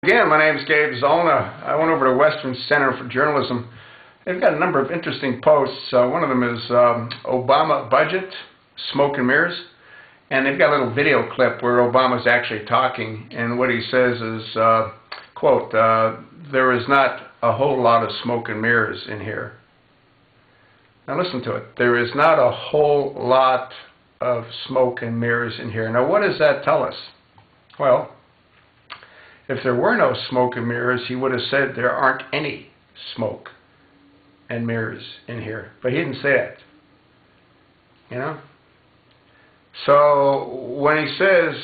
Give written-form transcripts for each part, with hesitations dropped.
Again, my name is Gabe Zollner. I went over to Western Center for Journalism. They've got a number of interesting posts. One of them is Obama budget, smoke and mirrors. And they've got a little video clip where Obama's actually talking. And what he says is, quote, there is not a whole lot of smoke and mirrors in here. Now listen to it. There is not a whole lot of smoke and mirrors in here. Now what does that tell us? Well, if there were no smoke and mirrors, he would have said there aren't any smoke and mirrors in here. But he didn't say that. You know? So when he says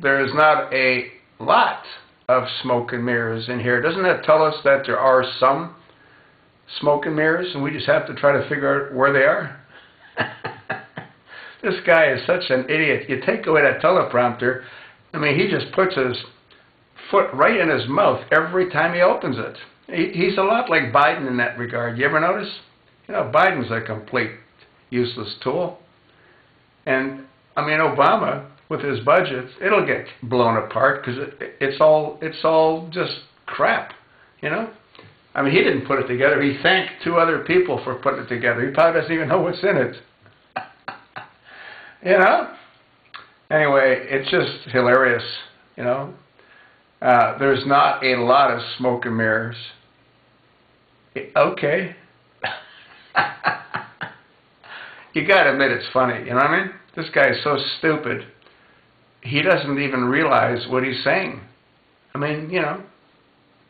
there is not a lot of smoke and mirrors in here, doesn't that tell us that there are some smoke and mirrors and we just have to try to figure out where they are? This guy is such an idiot. You take away that teleprompter, I mean, he just puts his foot right in his mouth every time he opens it. He's a lot like Biden in that regard. You ever notice? You know, Biden's a complete useless tool. And, I mean, Obama, with his budget, it'll get blown apart because it's all just crap, you know? I mean, he didn't put it together. He thanked two other people for putting it together. He probably doesn't even know what's in it. You know? Anyway, it's just hilarious, you know? There's not a lot of smoke and mirrors. Okay. You gotta admit it's funny, you know what I mean? This guy is so stupid. He doesn't even realize what he's saying. I mean, you know,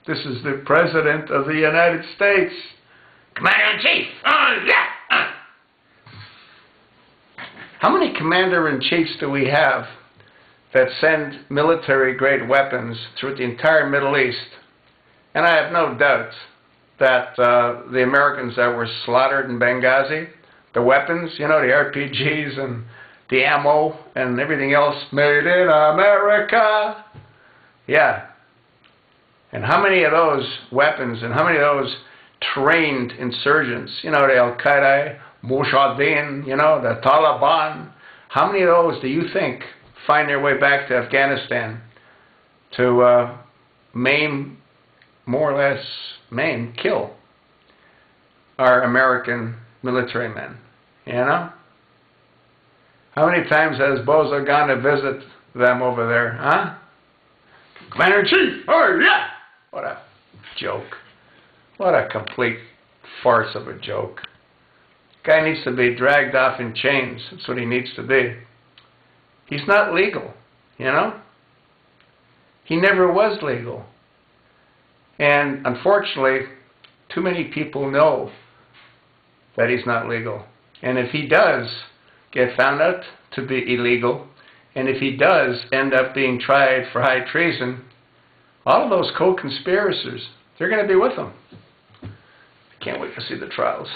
this is the President of the United States. Commander-in-Chief! Oh, yeah! How many Commander-in-Chiefs do we have that send military-grade weapons through the entire Middle East? And I have no doubt that the Americans that were slaughtered in Benghazi, the weapons, you know, the RPGs and the ammo and everything else, made in America. Yeah. And how many of those weapons and how many of those trained insurgents, you know, the Al-Qaeda, Mujahideen, you know, the Taliban, how many of those do you think find their way back to Afghanistan to maim, more or less maim, kill our American military men, you know? How many times has Bozo gone to visit them over there, huh? Commander-in-Chief, oh yeah! What a joke. What a complete farce of a joke. Guy needs to be dragged off in chains. That's what he needs to be. He's not legal, you know? He never was legal. And unfortunately, too many people know that he's not legal. And if he does get found out to be illegal, and if he does end up being tried for high treason, all of those co-conspirators, they're going to be with him. I can't wait to see the trials.